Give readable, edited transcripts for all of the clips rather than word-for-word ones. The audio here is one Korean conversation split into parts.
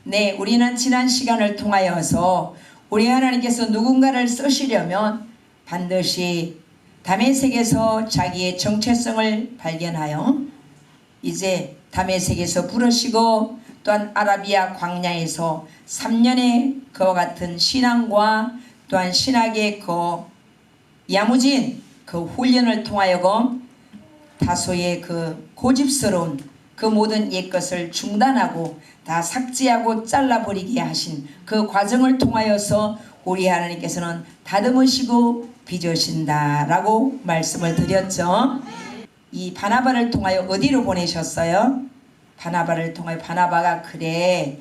네, 우리는 지난 시간을 통하여서 우리 하나님께서 누군가를 쓰시려면 반드시 다메섹에서 자기의 정체성을 발견하여 이제 다메섹에서 부르시고 또한 아라비아 광야에서 3년의 그와 같은 신앙과 또한 신학의 그 야무진 그 훈련을 통하여 다소의 그 고집스러운 그 모든 옛것을 중단하고 다 삭제하고 잘라버리게 하신 그 과정을 통하여서 우리 하나님께서는 다듬으시고 빚으신다라고 말씀을 드렸죠. 이 바나바를 통하여 어디로 보내셨어요? 바나바를 통하여 바나바가 그래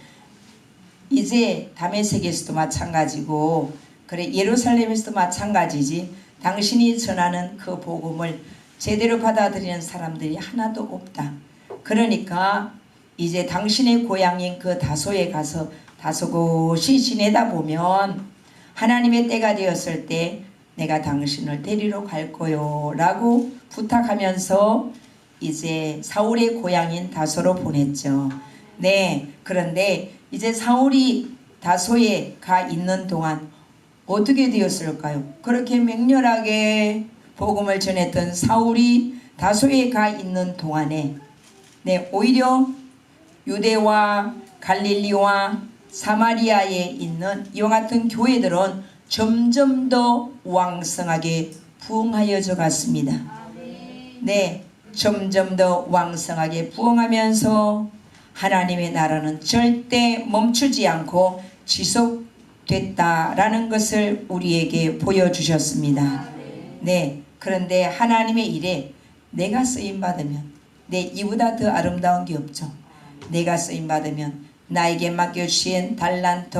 이제 다메섹에서도 마찬가지고 그래 예루살렘에서도 마찬가지지 당신이 전하는 그 복음을 제대로 받아들이는 사람들이 하나도 없다. 그러니까 이제 당신의 고향인 그 다소에 가서 다소곳이 지내다 보면 하나님의 때가 되었을 때 내가 당신을 데리러 갈 거요 라고 부탁하면서 이제 사울의 고향인 다소로 보냈죠. 네, 그런데 이제 사울이 다소에 가 있는 동안 어떻게 되었을까요? 그렇게 맹렬하게 복음을 전했던 사울이 다소에 가 있는 동안에 네, 오히려 유대와 갈릴리와 사마리아에 있는 이와 같은 교회들은 점점 더 왕성하게 부흥하여져 갔습니다. 네, 점점 더 왕성하게 부흥하면서 하나님의 나라는 절대 멈추지 않고 지속됐다라는 것을 우리에게 보여주셨습니다. 네, 그런데 하나님의 일에 내가 쓰임받으면 네, 이보다 더 아름다운 게 없죠. 내가 쓰임받으면 나에게 맡겨주신 달란트,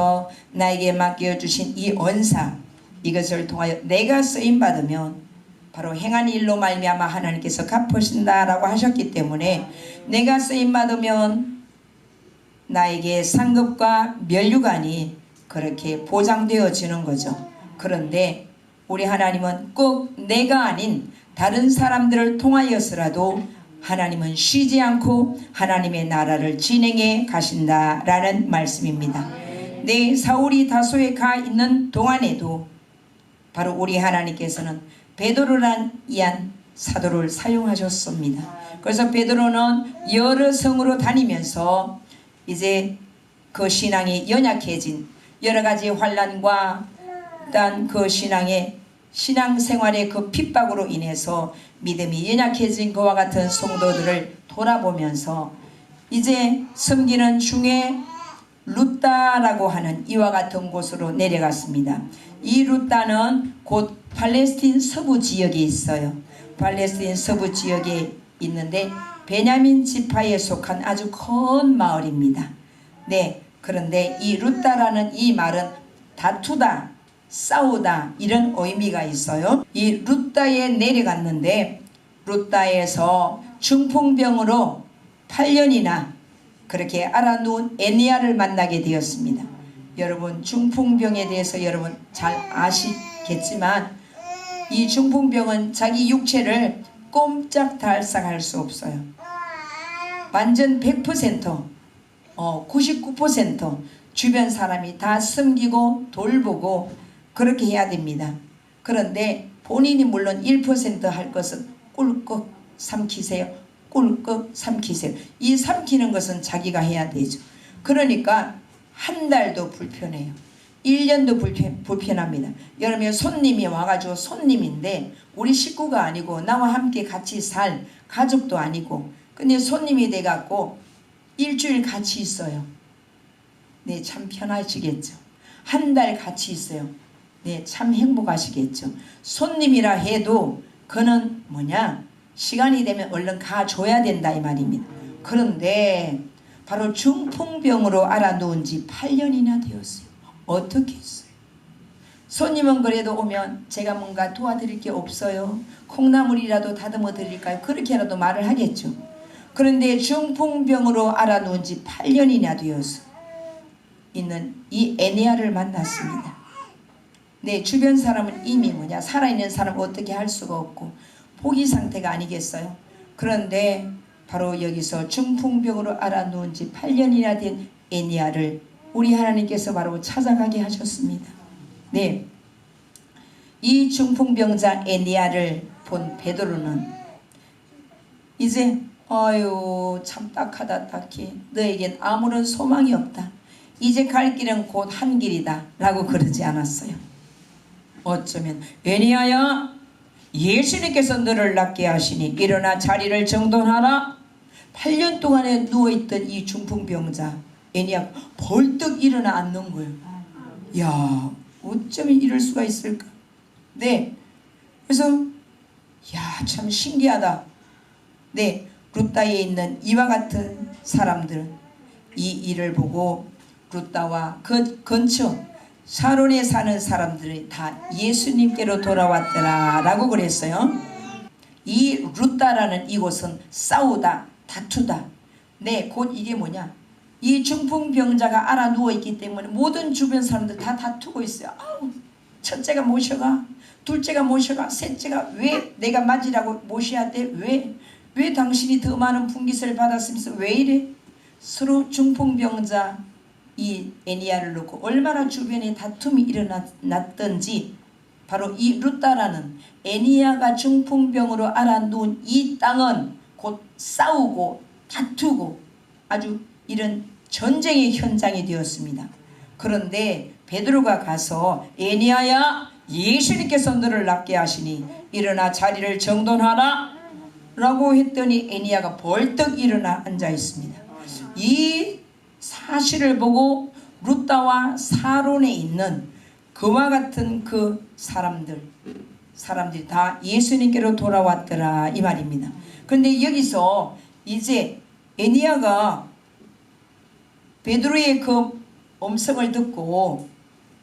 나에게 맡겨주신 이 언사, 이것을 통하여 내가 쓰임받으면 바로 행한 일로 말미암아 하나님께서 갚으신다라고 하셨기 때문에 내가 쓰임받으면 나에게 상급과 면류관이 그렇게 보장되어지는 거죠. 그런데 우리 하나님은 꼭 내가 아닌 다른 사람들을 통하여서라도 하나님은 쉬지 않고 하나님의 나라를 진행해 가신다라는 말씀입니다. 네, 사울이 다소에 가 있는 동안에도 바로 우리 하나님께서는 베드로란 이한 사도를 사용하셨습니다. 그래서 베드로는 여러 성으로 다니면서 이제 그 신앙이 연약해진 여러 가지 환난과 일단 그 신앙생활의 그 핍박으로 인해서 믿음이 연약해진 그와 같은 성도들을 돌아보면서 이제 섬기는 중에 루따라고 하는 이와 같은 곳으로 내려갔습니다. 이 루따는 곧 팔레스틴 서부 지역에 있어요. 팔레스틴 서부 지역에 있는데 베냐민 지파에 속한 아주 큰 마을입니다. 네, 그런데 이 루따라는 이 말은 다투다, 싸우다 이런 의미가 있어요. 이 루따에 내려갔는데 루따에서 중풍병으로 8년이나 그렇게 알아놓은 에니아를 만나게 되었습니다. 여러분 중풍병에 대해서 여러분 잘 아시겠지만 이 중풍병은 자기 육체를 꼼짝달싹 할 수 없어요. 완전 100% 99% 주변 사람이 다 섬기고 돌보고 그렇게 해야 됩니다. 그런데 본인이 물론 1% 할 것은 꿀꺽 삼키세요. 꿀꺽 삼키세요. 이 삼키는 것은 자기가 해야 되죠. 그러니까 한 달도 불편해요. 1년도 불편합니다. 여러분 손님이 와가지고 손님인데 우리 식구가 아니고 나와 함께 같이 살 가족도 아니고 근데 손님이 돼갖고 일주일 같이 있어요. 네, 참 편하시겠죠. 한 달 같이 있어요. 네, 참 행복하시겠죠. 손님이라 해도 그는 뭐냐 시간이 되면 얼른 가줘야 된다 이 말입니다. 그런데 바로 중풍병으로 알아놓은 지 8년이나 되었어요. 어떻게 했어요? 손님은 그래도 오면 제가 뭔가 도와드릴 게 없어요. 콩나물이라도 다듬어 드릴까요? 그렇게라도 말을 하겠죠. 그런데 중풍병으로 알아놓은 지 8년이나 되어서 있는 이 에니아를 만났습니다. 네, 주변 사람은 이미 뭐냐 살아있는 사람은 어떻게 할 수가 없고 포기 상태가 아니겠어요. 그런데 바로 여기서 중풍병으로 알아놓은 지 8년이나 된 에니아를 우리 하나님께서 바로 찾아가게 하셨습니다. 네, 이 중풍병자 에니야를 본 베드로는 이제 아유 참 딱하다 딱히 너에겐 아무런 소망이 없다. 이제 갈 길은 곧 한 길이다 라고 그러지 않았어요. 어쩌면 에니야야 예수님께서 너를 낫게 하시니 일어나 자리를 정돈하라. 8년 동안에 누워있던 이 중풍병자 에니야 벌떡 일어나 앉는 거예요. 야 어쩌면 이럴 수가 있을까. 네, 그래서 야 참 신기하다. 네, 루따에 있는 이와 같은 사람들은 이 일을 보고 루따와 그 근처 사론에 사는 사람들이 다 예수님께로 돌아왔더라 라고 그랬어요. 이 루따라는 이곳은 싸우다 다투다. 네, 곧 이게 뭐냐, 이 중풍병자가 알아 누워있기 때문에 모든 주변 사람들 다 다투고 있어요. 아우, 첫째가 모셔가, 둘째가 모셔가, 셋째가 왜 내가 맞으라고 모셔야 돼? 왜 당신이 더 많은 분깃을 받았으면서 왜 이래? 서로 중풍병자 이 에니야를 놓고 얼마나 주변에 다툼이 일어났던지 바로 이 루따라는 에니야가 중풍병으로 알아누운 이 땅은 곧 싸우고 다투고 아주 이런 전쟁의 현장이 되었습니다. 그런데 베드로가 가서 에니야야 예수님께서 너를 낫게 하시니 일어나 자리를 정돈하라 라고 했더니 에니야가 벌떡 일어나 앉아 있습니다. 이 사실을 보고 루따와 사론에 있는 그와 같은 그 사람들이 다 예수님께로 돌아왔더라 이 말입니다. 그런데 여기서 이제 에니야가 베드로의 그 음성을 듣고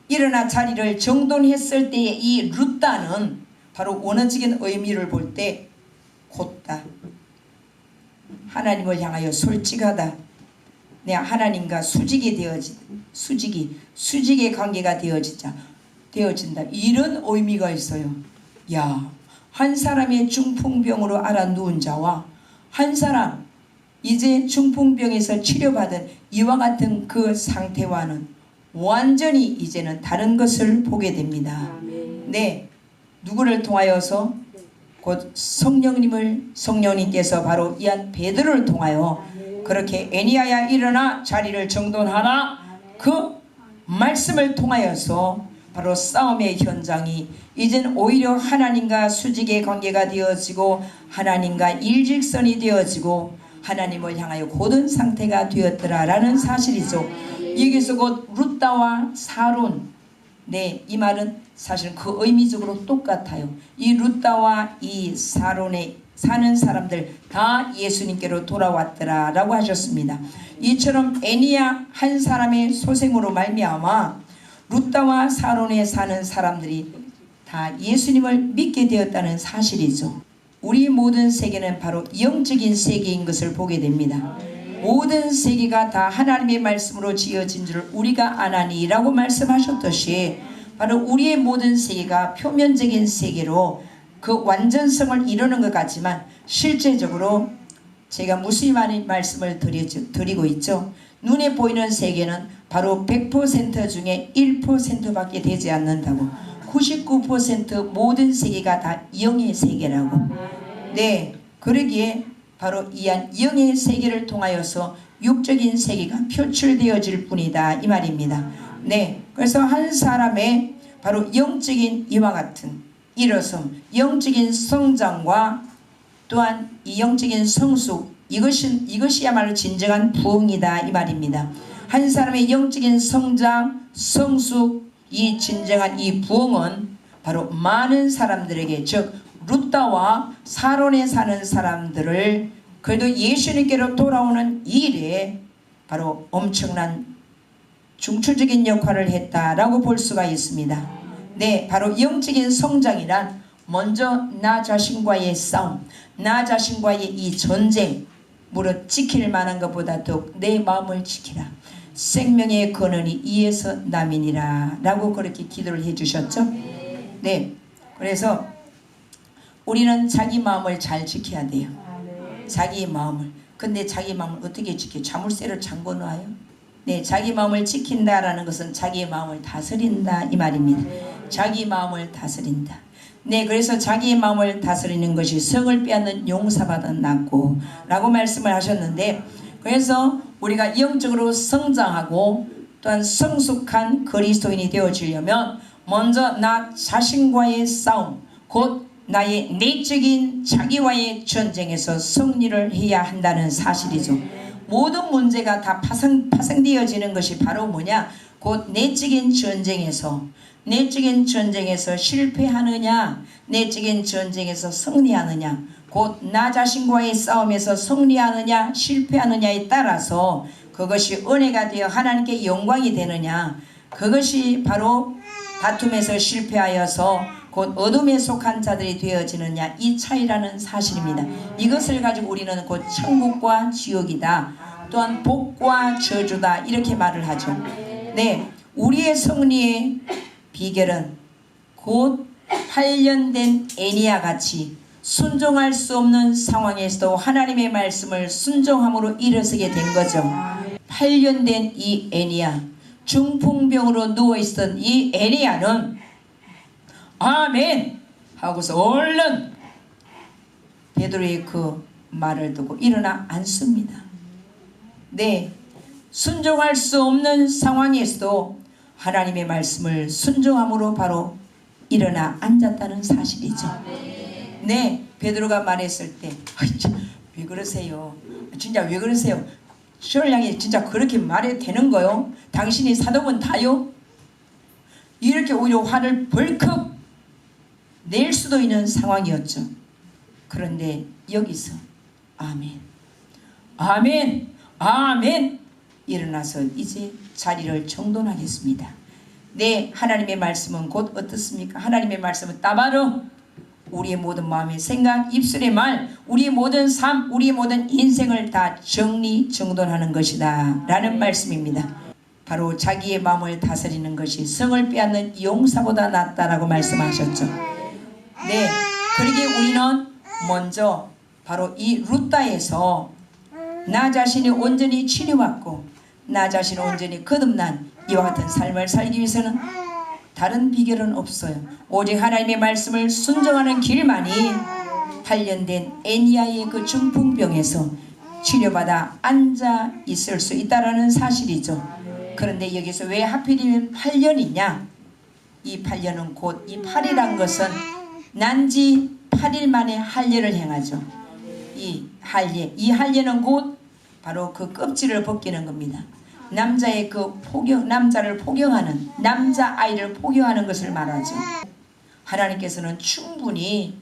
일어나 자리를 정돈했을 때의 이 루따는 바로 원어적인 의미를 볼 때 곧다, 하나님을 향하여 솔직하다, 내 하나님과 수직의 관계가 되어진다 이런 의미가 있어요. 야, 한 사람의 중풍병으로 알아 누운 자와 한 사람 이제 중풍병에서 치료받은 이와 같은 그 상태와는 완전히 이제는 다른 것을 보게 됩니다. 네, 누구를 통하여서? 곧 성령님께서 바로 이 한 베드로를 통하여 그렇게 에니야야 일어나 자리를 정돈하라 그 말씀을 통하여서 바로 싸움의 현장이 이젠 오히려 하나님과 수직의 관계가 되어지고 하나님과 일직선이 되어지고 하나님을 향하여 고든 상태가 되었더라라는 사실이죠. 여기서 곧 루따와 사론, 네, 이 말은 사실 그 의미적으로 똑같아요. 이 루따와 이 사론에 사는 사람들 다 예수님께로 돌아왔더라 라고 하셨습니다. 이처럼 에니야 한 사람의 소생으로 말미암아 루따와 사론에 사는 사람들이 다 예수님을 믿게 되었다는 사실이죠. 우리 모든 세계는 바로 영적인 세계인 것을 보게 됩니다. 모든 세계가 다 하나님의 말씀으로 지어진 줄 우리가 아나니 라고 말씀하셨듯이 바로 우리의 모든 세계가 표면적인 세계로 그 완전성을 이루는 것 같지만 실제적으로 제가 무수히 많은 말씀을 드리고 있죠. 눈에 보이는 세계는 바로 100% 중에 1%밖에 되지 않는다고. 99% 모든 세계가 다 영의 세계라고. 네, 그러기에 바로 이한 영의 세계를 통하여서 육적인 세계가 표출되어질 뿐이다 이 말입니다. 네, 그래서 한 사람의 바로 영적인 이와 같은 일어섬, 영적인 성장과 또한 이 영적인 성숙, 이것이야말로 진정한 부흥이다 이 말입니다. 한 사람의 영적인 성장, 성숙, 이 진정한 이 부흥은 바로 많은 사람들에게, 즉 루따와 사론에 사는 사람들을 그래도 예수님께로 돌아오는 일에 바로 엄청난 중추적인 역할을 했다라고 볼 수가 있습니다. 네, 바로 영적인 성장이란 먼저 나 자신과의 싸움, 나 자신과의 이 전쟁, 무릇 지킬 만한 것보다 더욱 내 마음을 지키라. 생명의 근원이 이에서 남이니라 라고 그렇게 기도를 해주셨죠. 네, 그래서 우리는 자기 마음을 잘 지켜야 돼요. 자기 마음을. 근데 자기 마음을 어떻게 지켜? 자물쇠를 잠궈 놔요? 네, 자기 마음을 지킨다라는 것은 자기의 마음을 다스린다 이 말입니다. 자기 마음을 다스린다. 네, 그래서 자기의 마음을 다스리는 것이 성을 빼앗는 용사보다 낫고 라고 말씀을 하셨는데, 그래서 우리가 영적으로 성장하고 또한 성숙한 그리스도인이 되어지려면 먼저 나 자신과의 싸움, 곧 나의 내적인 자기와의 전쟁에서 승리를 해야 한다는 사실이죠. 모든 문제가 다 파생되어지는 것이 바로 뭐냐? 곧 내적인 전쟁에서 실패하느냐, 내적인 전쟁에서 승리하느냐, 곧 나 자신과의 싸움에서 승리하느냐 실패하느냐에 따라서 그것이 은혜가 되어 하나님께 영광이 되느냐, 그것이 바로 다툼에서 실패하여서 곧 어둠에 속한 자들이 되어지느냐, 이 차이라는 사실입니다. 이것을 가지고 우리는 곧 천국과 지옥이다, 또한 복과 저주다, 이렇게 말을 하죠. 네, 우리의 승리의 비결은 곧 8년 된 애니야 같이 순종할 수 없는 상황에서도 하나님의 말씀을 순종함으로 일어서게 된 거죠. 8년 된 이 애니야, 중풍병으로 누워있던 이 애니야는 아멘 하고서 얼른 베드로의 그 말을 듣고 일어나 앉습니다. 네, 순종할 수 없는 상황에서도 하나님의 말씀을 순종함으로 바로 일어나 앉았다는 사실이죠. 네, 베드로가 말했을 때 왜 그러세요? 진짜 왜 그러세요? 저를 향해 진짜 그렇게 말해도 되는 거요? 당신이 사도면 다요? 이렇게 오히려 화를 벌컥 낼 수도 있는 상황이었죠. 그런데 여기서 아멘, 아멘, 아멘 일어나서 이제 자리를 정돈하겠습니다. 네, 하나님의 말씀은 곧 어떻습니까? 하나님의 말씀은 따바로 우리의 모든 마음의 생각, 입술의 말, 우리의 모든 삶, 우리의 모든 인생을 다 정리정돈하는 것이다 라는 말씀입니다. 바로 자기의 마음을 다스리는 것이 성을 빼앗는 용사보다 낫다라고 말씀하셨죠. 네, 그러기에 우리는 먼저 바로 이 루다에서 나 자신이 온전히 치료받고 나 자신이 온전히 거듭난 이와 같은 삶을 살기 위해서는 다른 비결은 없어요. 오직 하나님의 말씀을 순종하는 길만이 8년 된 애니야의 그 중풍병에서 치료받아 앉아 있을 수 있다라는 사실이죠. 그런데 여기서 왜 하필이면 8년이냐? 이 8년은 곧 이 8이란 것은 난지 8일 만에 할례를 행하죠. 이 할례는 곧 바로 그 껍질을 벗기는 겁니다. 남자의 그 남자를 포경하는, 남자 아이를 포경하는 것을 말하죠. 하나님께서는 충분히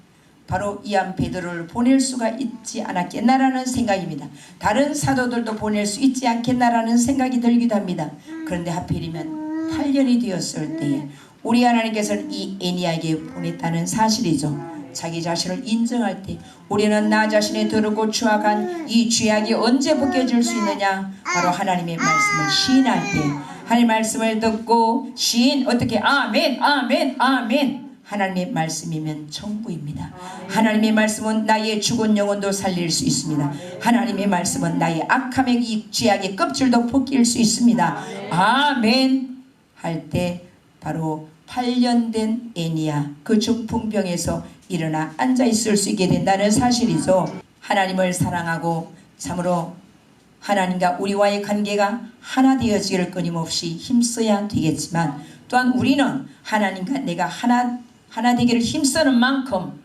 바로 이한 베드로를 보낼 수가 있지 않았겠나라는 생각입니다. 다른 사도들도 보낼 수 있지 않겠나라는 생각이 들기도 합니다. 그런데 하필이면 8년이 되었을 때에 우리 하나님께서는 이 애니야에게 보냈다는 사실이죠. 자기 자신을 인정할 때 우리는 나 자신의 더럽고 추악한 이 죄악이 언제 벗겨질 수 있느냐? 바로 하나님의 말씀을 시인할 때, 하나님의 말씀을 듣고 시인 어떻게 아멘 아멘 아멘, 하나님의 말씀이면 전부입니다. 하나님의 말씀은 나의 죽은 영혼도 살릴 수 있습니다. 하나님의 말씀은 나의 악함의 이 죄악의 껍질도 벗길 수 있습니다. 아멘 할 때 바로 8년 된 애니야 그 중풍병에서 일어나 앉아 있을 수 있게 된다는 사실이죠. 하나님을 사랑하고 참으로 하나님과 우리와의 관계가 하나 되어지기를 끊임없이 힘써야 되겠지만, 또한 우리는 하나님과 내가 하나 되기를 힘쓰는 만큼,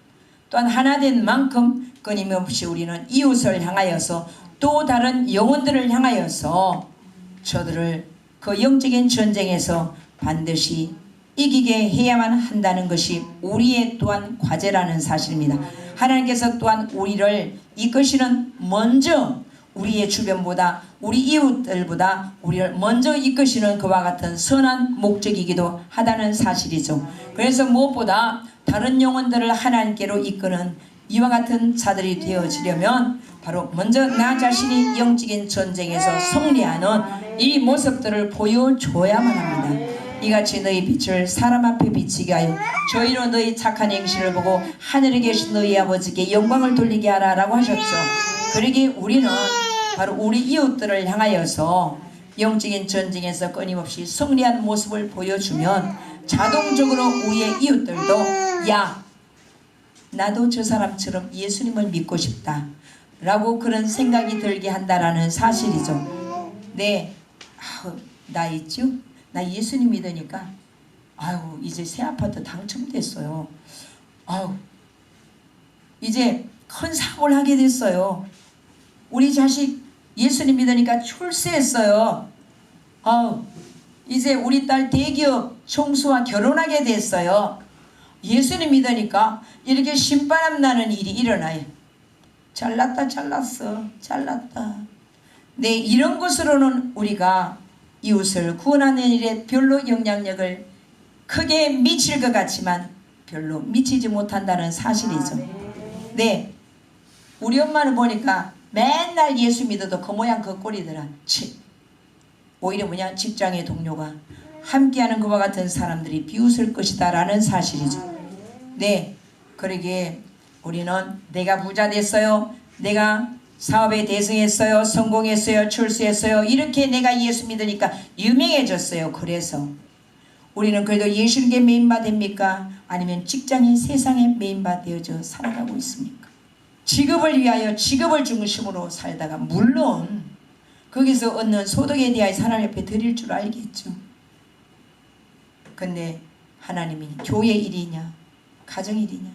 또한 하나 된 만큼 끊임없이 우리는 이웃을 향하여서 또 다른 영혼들을 향하여서 저들을 그 영적인 전쟁에서 반드시 이기게 해야만 한다는 것이 우리의 또한 과제라는 사실입니다. 하나님께서 또한 우리를 이끄시는, 먼저 우리의 주변보다 우리 이웃들보다 우리를 먼저 이끄시는 그와 같은 선한 목적이기도 하다는 사실이죠. 그래서 무엇보다 다른 영혼들을 하나님께로 이끄는 이와 같은 자들이 되어지려면 바로 먼저 나 자신이 영적인 전쟁에서 승리하는 이 모습들을 보여줘야만 합니다. 이같이 너희 빛을 사람 앞에 비치게 하여 저희로 너희 착한 행실을 보고 하늘에 계신 너희 아버지께 영광을 돌리게 하라 라고 하셨죠. 그러기에 우리는 바로 우리 이웃들을 향하여서 영적인 전쟁에서 끊임없이 승리한 모습을 보여주면 자동적으로 우리의 이웃들도 야, 나도 저 사람처럼 예수님을 믿고 싶다 라고 그런 생각이 들게 한다라는 사실이죠. 네, 나 있죠? 나 예수님 믿으니까 아유 이제 새 아파트 당첨됐어요. 아유 이제 큰 사고를 하게 됐어요. 우리 자식 예수님 믿으니까 출세했어요. 아우 이제 우리 딸 대기업 총수와 결혼하게 됐어요. 예수님 믿으니까 이렇게 신바람 나는 일이 일어나요. 잘났다 잘났어 잘났다. 네, 이런 것으로는 우리가 이웃을 구원하는 일에 별로 영향력을 크게 미칠 것 같지만 별로 미치지 못한다는 사실이죠. 네, 우리 엄마는 보니까 맨날 예수 믿어도 그 모양 그 꼴이더라. 오히려 뭐냐, 직장의 동료가 함께하는 그와 같은 사람들이 비웃을 것이다 라는 사실이죠. 네, 그러기에 우리는 내가 부자 됐어요, 내가 사업에 대승했어요, 성공했어요, 출세했어요, 이렇게 내가 예수 믿으니까 유명해졌어요. 그래서 우리는 그래도 예수님께 메인바됩니까? 아니면 직장인 세상에 메인바되어져 살아가고 있습니까? 직업을 위하여 직업을 중심으로 살다가 물론 거기서 얻는 소득에 대하여 하나님 앞에 드릴 줄 알겠죠. 근데 하나님이 교회 일이냐 가정 일이냐,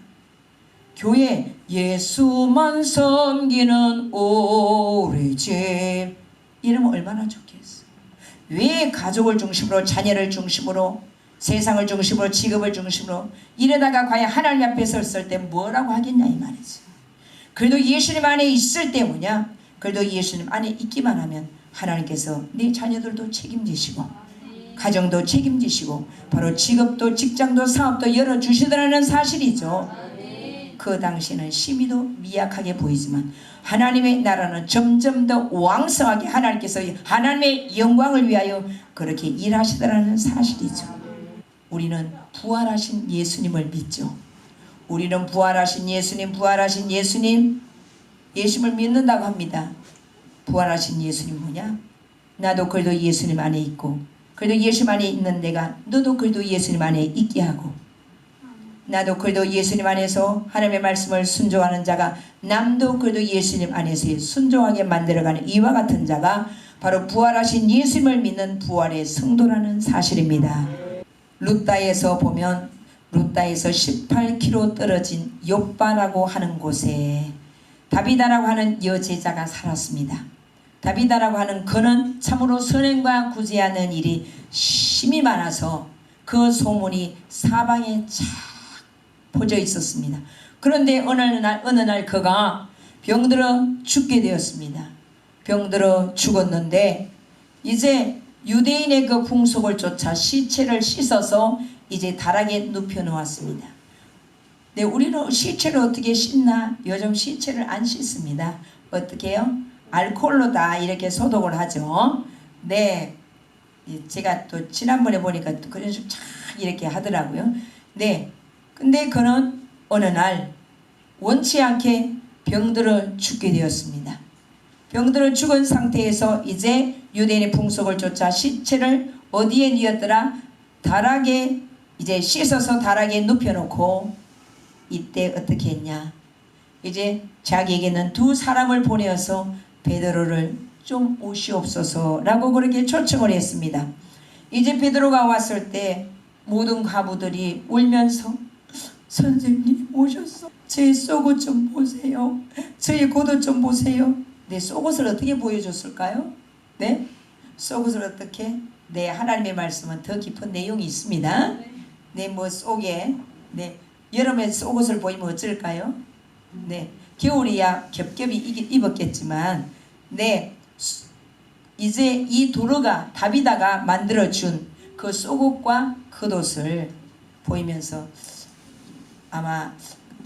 교회 예수만 섬기는 우리 집 이러면 얼마나 좋겠어. 왜 가족을 중심으로, 자녀를 중심으로, 세상을 중심으로, 직업을 중심으로 이러다가 과연 하나님 앞에 섰을 때 뭐라고 하겠냐 이 말이지. 그래도 예수님 안에 있을 때 뭐냐, 그래도 예수님 안에 있기만 하면 하나님께서 네 자녀들도 책임지시고 가정도 책임지시고 바로 직업도 직장도 사업도 열어주시더라는 사실이죠. 그 당시에는 심히도 미약하게 보이지만 하나님의 나라는 점점 더 왕성하게 하나님께서 하나님의 영광을 위하여 그렇게 일하시더라는 사실이죠. 우리는 부활하신 예수님을 믿죠. 우리는 부활하신 예수님, 부활하신 예수님을 믿는다고 합니다. 부활하신 예수님 뭐냐? 나도 그래도 예수님 안에 있고, 그래도 예수님 안에 있는 내가 너도 그래도 예수님 안에 있게 하고, 나도 그래도 예수님 안에서 하나님의 말씀을 순종하는 자가 남도 그래도 예수님 안에서 순종하게 만들어가는 이와 같은 자가 바로 부활하신 예수님을 믿는 부활의 성도라는 사실입니다. 룻다에서 보면 룻다에서 18km 떨어진 욥바라고 하는 곳에 다비다라고 하는 여제자가 살았습니다. 다비다라고 하는 그는 참으로 선행과 구제하는 일이 심히 많아서 그 소문이 사방에 쫙 퍼져 있었습니다. 그런데 어느 날 그가 병들어 죽게 되었습니다. 병들어 죽었는데 이제 유대인의 그 풍속을 쫓아 시체를 씻어서 이제 다락에 눕혀 놓았습니다. 네, 우리는 시체를 어떻게 씻나? 요즘 시체를 안 씻습니다. 어떻게 해요? 알코올로 다 이렇게 소독을 하죠. 네, 제가 또 지난번에 보니까 또 그런 식으로 쫙 이렇게 하더라고요. 네, 근데 그는 어느 날 원치 않게 병들어 죽게 되었습니다. 병들어 죽은 상태에서 이제 유대인의 풍속을 쫓아 시체를 어디에 뉘었더라? 다락에 이제 씻어서 다락에 눕혀놓고 이때 어떻게 했냐? 이제 자기에게는 두 사람을 보내어서 베드로를 좀 오시옵소서라고 그렇게 초청을 했습니다. 이제 베드로가 왔을 때 모든 과부들이 울면서 선생님 오셨어. 제 속옷 좀 보세요. 저의 겉옷 좀 보세요. 네, 속옷을 어떻게 보여줬을까요? 네, 속옷을 어떻게? 네, 하나님의 말씀은 더 깊은 내용이 있습니다. 네, 뭐 속에 네, 여름에 속옷을 보이면 어쩔까요? 네, 겨울이야 겹겹이 입었겠지만 네, 이제 이 도르가 다비다가 만들어준 그 속옷과 겉옷을 보이면서 아마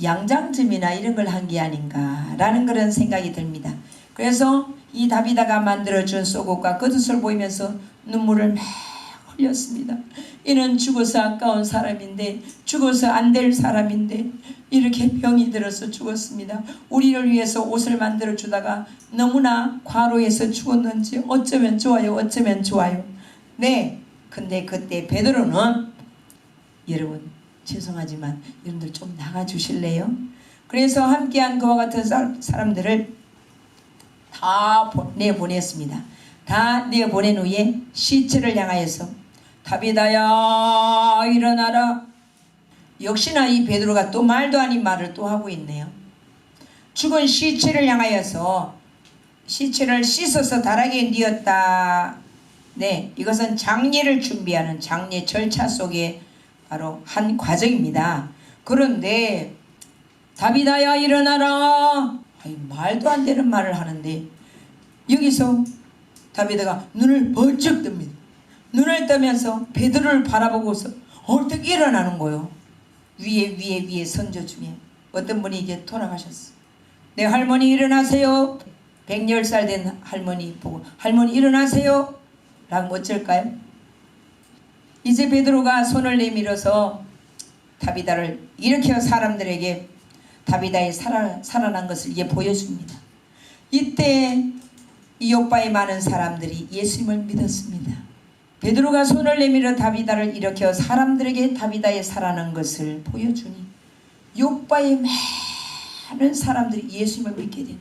양장점이나 이런 걸 한 게 아닌가라는 그런 생각이 듭니다. 그래서 이 다비다가 만들어준 속옷과 겉옷을 보이면서 눈물을 막 흘렸습니다. 이는 죽어서 아까운 사람인데, 죽어서 안 될 사람인데 이렇게 병이 들어서 죽었습니다. 우리를 위해서 옷을 만들어 주다가 너무나 과로해서 죽었는지 어쩌면 좋아요, 어쩌면 좋아요. 네, 근데 그때 베드로는, 여러분 죄송하지만 여러분들 좀 나가 주실래요? 그래서 함께한 그와 같은 사람들을 다 내보냈습니다. 다 내보낸 후에 시체를 향하여서 다비다야 일어나라. 역시나 이 베드로가 또 말도 아닌 말을 또 하고 있네요. 죽은 시체를 향하여서 시체를 씻어서 다락에 뉘었다. 네, 이것은 장례를 준비하는 장례 절차 속에 바로 한 과정입니다. 그런데 다비다야 일어나라. 아니, 말도 안 되는 말을 하는데 여기서 다비드가 눈을 번쩍 뜹니다. 눈을 뜨면서 베드로를 바라보고서 얼른 일어나는 거예요. 위에 선조 중에 어떤 분이 이제 돌아가셨어. 네, 할머니 일어나세요. 110살 된 할머니 보고 할머니 일어나세요 라고 어쩔까요? 이제 베드로가 손을 내밀어서 다비다를 일으켜 사람들에게 다비다의 살아난 것을 이제 보여줍니다. 이때 이 요바에 많은 사람들이 예수님을 믿었습니다. 베드로가 손을 내밀어 다비다를 일으켜 사람들에게 다비다의 살아난 것을 보여주니 요바에 많은 사람들이 예수님을 믿게 된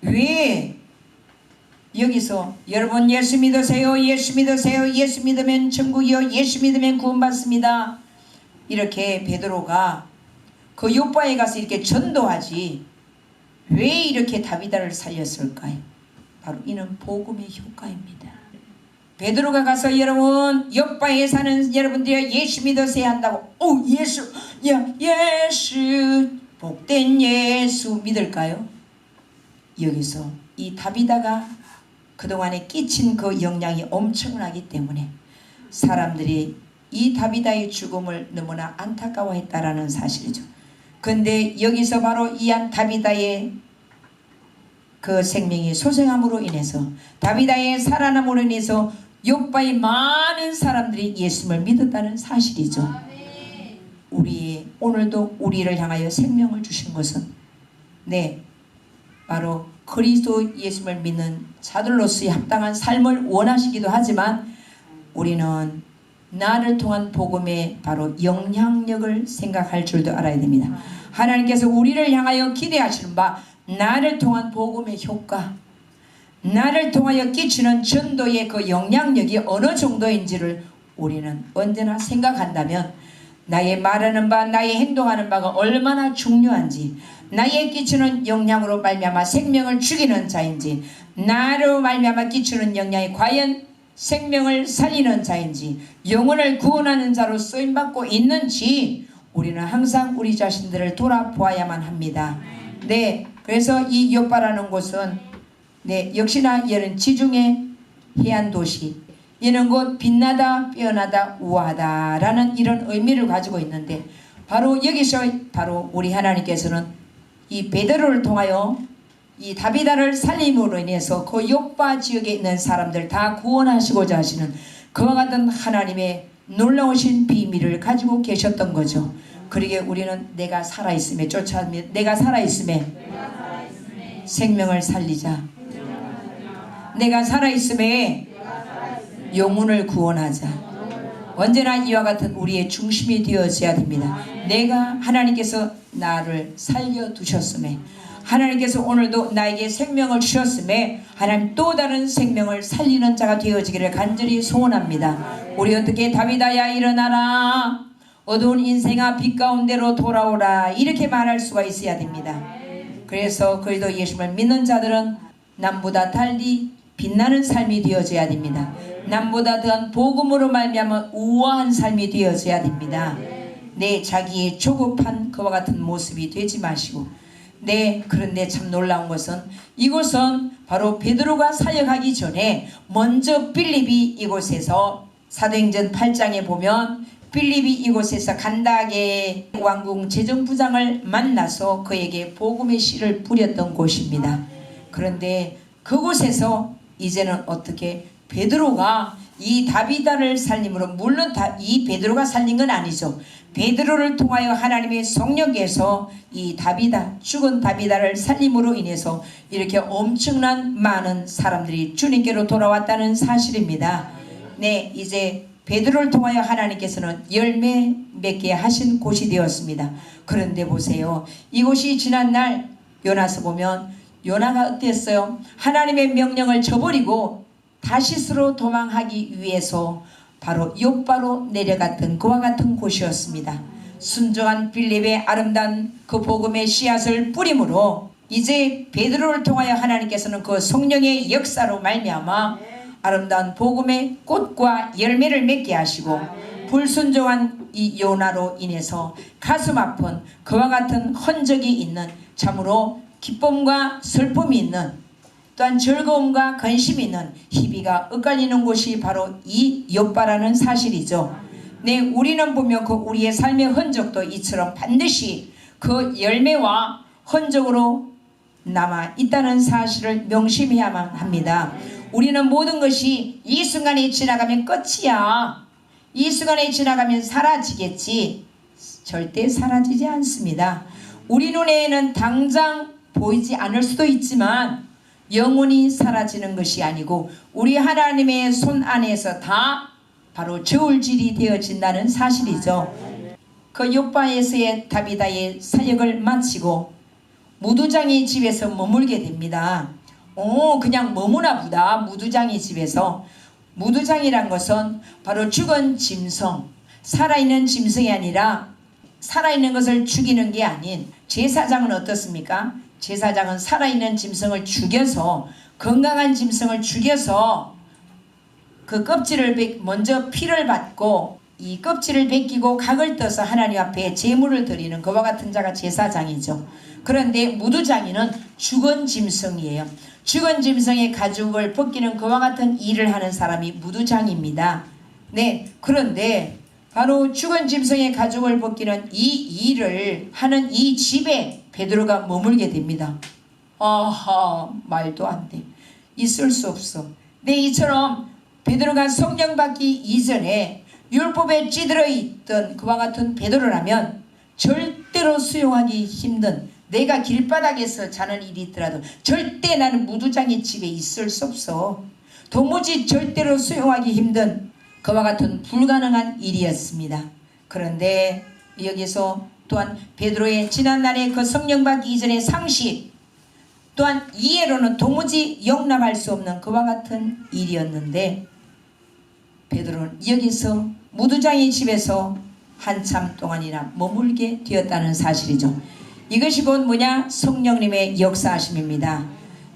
거예요. 왜? 여기서 여러분 예수 믿으세요, 예수 믿으세요, 예수 믿으면 천국이요, 예수 믿으면 구원받습니다. 이렇게 베드로가 그 요바에 가서 이렇게 전도하지 왜 이렇게 다비다를 살렸을까요? 바로 이는 복음의 효과입니다. 베드로가 가서 여러분 요바에 사는 여러분들이 예수 믿으세요 한다고 예수 복된 예수 믿을까요? 여기서 이 다비다가 그동안에 끼친 그 영향이 엄청나기 때문에 사람들이 이 다비다의 죽음을 너무나 안타까워했다라는 사실이죠. 근데 여기서 바로 이 다비다의 그 생명이 소생함으로 인해서 다비다의 살아남으로 인해서 요바의 많은 사람들이 예수님을 믿었다는 사실이죠. 오늘도 우리를 향하여 생명을 주신 것은 바로 그리스도 예수님을 믿는 자들로서의 합당한 삶을 원하시기도 하지만 우리는 나를 통한 복음의 바로 영향력을 생각할 줄도 알아야 됩니다. 하나님께서 우리를 향하여 기대하시는 바 나를 통한 복음의 효과, 나를 통하여 끼치는 전도의 그 영향력이 어느 정도인지를 우리는 언제나 생각한다면 나의 말하는 바, 나의 행동하는 바가 얼마나 중요한지, 나의 끼치는 영향으로 말미암아 생명을 죽이는 자인지, 나로 말미암아 끼치는 영향이 과연 생명을 살리는 자인지, 영혼을 구원하는 자로 쓰임받고 있는지 우리는 항상 우리 자신들을 돌아보아야만 합니다. 그래서 이 요바라는 곳은 역시나 얘는 지중해 해안도시, 얘는 곧 빛나다, 빼어나다, 우아하다 라는 이런 의미를 가지고 있는데 바로 여기서 바로 우리 하나님께서는 이 베드로를 통하여 이 다비다를 살림으로 인해서 그 요바 지역에 있는 사람들 다 구원하시고자 하시는 그와 같은 하나님의 놀라우신 비밀을 가지고 계셨던 거죠. 그러기에 우리는 내가 살아있음에 내가 살아있음에 생명을 살리자, 내가 살아있음에 영혼을 구원하자. 언제나 이와 같은 우리의 중심이 되어져야 됩니다. 내가 하나님께서 나를 살려두셨음에, 하나님께서 오늘도 나에게 생명을 주셨음에 하나님 또 다른 생명을 살리는 자가 되어지기를 간절히 소원합니다. 우리 어떻게 다비다야 일어나라, 어두운 인생아 빛 가운데로 돌아오라, 이렇게 말할 수가 있어야 됩니다. 그래서 그리스도 예수님을 믿는 자들은 남보다 달리 빛나는 삶이 되어져야 됩니다. 남보다 더한 복음으로 말미암아 우아한 삶이 되어져야 됩니다. 자기의 조급한 그와 같은 모습이 되지 마시고, 그런데 참 놀라운 것은 이곳은 바로 베드로가 사역하기 전에 먼저 빌립이 이곳에서 사도행전 8장에 보면 빌립이 이곳에서 간다게 왕궁 재정부장을 만나서 그에게 복음의 씨를 뿌렸던 곳입니다. 그런데 그곳에서 이제는 어떻게 베드로가 이 다비다를 살림으로, 물론 이 베드로가 살린 건 아니죠. 베드로를 통하여 하나님의 성령께서 이 다비다, 죽은 다비다를 살림으로 인해서 이렇게 엄청난 많은 사람들이 주님께로 돌아왔다는 사실입니다. 네, 이제 베드로를 통하여 하나님께서는 열매 맺게 하신 곳이 되었습니다. 그런데 보세요, 이곳이 지난날 요나서 보면 요나가 어땠어요? 하나님의 명령을 저버리고 다시스로 도망하기 위해서 바로 욥바로 내려갔던 그와 같은 곳이었습니다. 순종한 빌립의 아름다운 그 복음의 씨앗을 뿌림으로 이제 베드로를 통하여 하나님께서는 그 성령의 역사로 말미암아 아름다운 복음의 꽃과 열매를 맺게 하시고, 불순종한 이 요나로 인해서 가슴 아픈 그와 같은 흔적이 있는, 참으로 기쁨과 슬픔이 있는, 또한 즐거움과 근심이 있는 희비가 엇갈리는 곳이 바로 이 욥바라는 사실이죠. 네, 우리는 보면 그 우리의 삶의 흔적도 이처럼 반드시 그 열매와 흔적으로 남아 있다는 사실을 명심해야만 합니다. 우리는 모든 것이 이 순간에 지나가면 끝이야, 이 순간에 지나가면 사라지겠지, 절대 사라지지 않습니다. 우리 눈에는 당장 보이지 않을 수도 있지만 영원히 사라지는 것이 아니고 우리 하나님의 손 안에서 다 바로 저울질이 되어진다는 사실이죠. 그 욥바에서의 다비다의 사역을 마치고 무두장의 집에서 머물게 됩니다. 그냥 머무나 보다. 무두장의 집에서, 무두장이란 것은 바로 죽은 짐승, 살아있는 짐승이 아니라 살아있는 것을 죽이는 게 아닌, 제사장은 어떻습니까? 제사장은 살아있는 짐승을 죽여서, 건강한 짐승을 죽여서 그 껍질을 먼저 피를 받고 이 껍질을 벗기고 각을 떠서 하나님 앞에 제물을 드리는 그와 같은 자가 제사장이죠. 그런데 무두장이는 죽은 짐승이에요. 죽은 짐승의 가죽을 벗기는 그와 같은 일을 하는 사람이 무두장입니다. 네, 그런데 바로 죽은 짐승의 가죽을 벗기는 이 일을 하는 이 집에 베드로가 머물게 됩니다. 아하, 말도 안 돼. 있을 수 없어. 네, 이처럼 베드로가 성령 받기 이전에 율법에 찌들어 있던 그와 같은 베드로라면 절대로 수용하기 힘든, 내가 길바닥에서 자는 일이 있더라도 절대 나는 무두장의 집에 있을 수 없어. 도무지 절대로 수용하기 힘든 그와 같은 불가능한 일이었습니다. 그런데 여기서 또한 베드로의 지난날의 그 성령 받기 이전의 상식, 또한 이해로는 도무지 용납할 수 없는 그와 같은 일이었는데, 베드로는 여기서 무두장의 집에서 한참 동안이나 머물게 되었다는 사실이죠. 이것이 곧 뭐냐? 성령님의 역사하심입니다.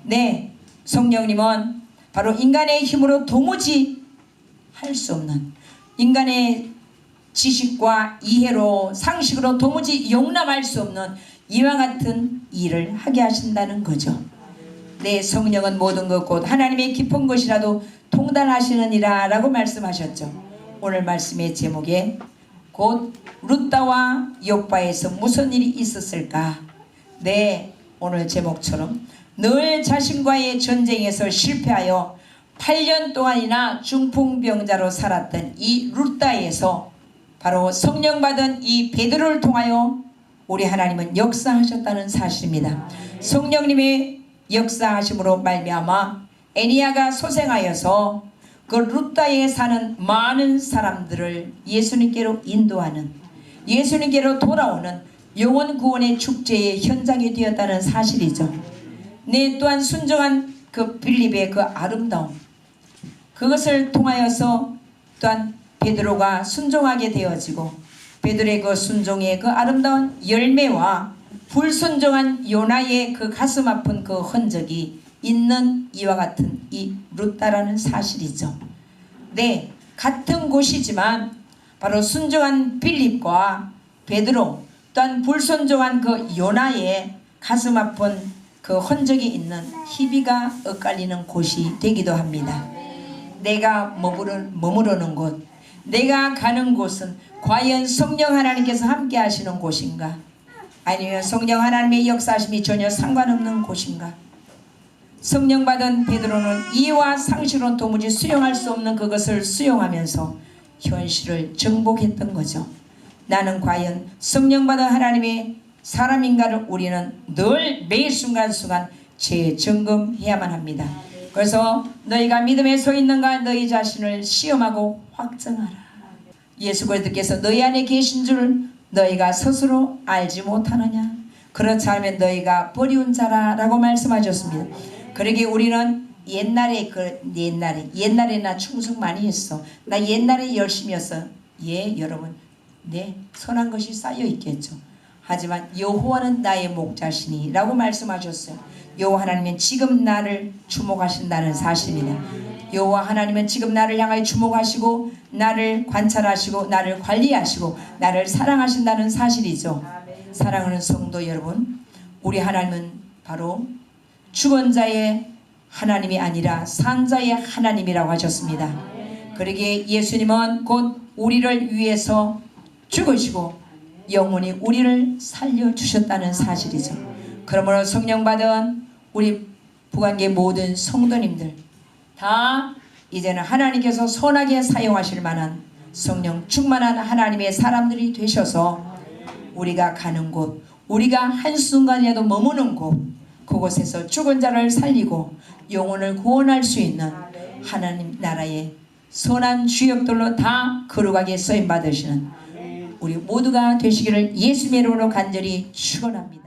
네, 성령님은 바로 인간의 힘으로 도무지 할 수 없는, 인간의 지식과 이해로, 상식으로 도무지 용납할 수 없는 이와 같은 일을 하게 하신다는 거죠. 네, 성령은 모든 것 곧 하나님의 깊은 것이라도 통달하시느니라 라고 말씀하셨죠. 오늘 말씀의 제목에 곧 룻다와 욥바에서 무슨 일이 있었을까? 네, 오늘 제목처럼 늘 자신과의 전쟁에서 실패하여 8년 동안이나 중풍병자로 살았던 이 룻다에서 바로 성령 받은 이 베드로를 통하여 우리 하나님은 역사하셨다는 사실입니다. 성령님의 역사하심으로 말미암아 에니야가 소생하여서 그 룻다에 사는 많은 사람들을 예수님께로 인도하는, 예수님께로 돌아오는 영혼 구원의 축제의 현장이 되었다는 사실이죠. 네, 또한 순종한 그 빌립의 그 아름다움, 그것을 통하여서 또한 베드로가 순종하게 되어지고, 베드로의 그 순종의 그 아름다운 열매와 불순종한 요나의 그 가슴 아픈 그 흔적이 있는 이와 같은 이 룻다라는 사실이죠. 네, 같은 곳이지만 바로 순종한 빌립과 베드로, 또한 불순종한 그 요나의 가슴 아픈 그 흔적이 있는 희비가 엇갈리는 곳이 되기도 합니다. 내가 머무르는 곳, 내가 가는 곳은 과연 성령 하나님께서 함께 하시는 곳인가? 아니면 성령 하나님의 역사하심이 전혀 상관없는 곳인가? 성령 받은 베드로는 이해와 상식으로는 도무지 수용할 수 없는 그것을 수용하면서 현실을 정복했던 거죠. 나는 과연 성령 받은 하나님의 사람인가를 우리는 늘 매일 순간순간 재점검해야만 합니다. 그래서 너희가 믿음에 서 있는가 너희 자신을 시험하고 확정하라. 예수 그리스도께서 너희 안에 계신 줄 너희가 스스로 알지 못하느냐. 그렇지 않으면 너희가 버리운 자라라고 말씀하셨습니다. 그러기에 우리는 옛날에 나 충성 많이 했어. 나 옛날에 열심히 했어. 예, 여러분, 네, 선한 것이 쌓여 있겠죠. 하지만 여호와는 나의 목자시니라고 말씀하셨어요. 여호와 하나님은 지금 나를 주목하신다는 사실입니다. 여호와 하나님은 지금 나를 향하여 주목하시고 나를 관찰하시고 나를 관리하시고 나를 사랑하신다는 사실이죠. 사랑하는 성도 여러분, 우리 하나님은 바로 죽은 자의 하나님이 아니라 산 자의 하나님이라고 하셨습니다. 그러기에 예수님은 곧 우리를 위해서 죽으시고 영원히 우리를 살려주셨다는 사실이죠. 그러므로 성령 받은 우리 북한계 모든 성도님들 다 이제는 하나님께서 선하게 사용하실 만한 성령 충만한 하나님의 사람들이 되셔서 우리가 가는 곳, 우리가 한순간이라도 머무는 곳, 그곳에서 죽은 자를 살리고 영혼을 구원할 수 있는 하나님 나라의 선한 주역들로 다 거룩하게 쓰임 받으시는 우리 모두가 되시기를 예수님의 이름으로 간절히 축원합니다.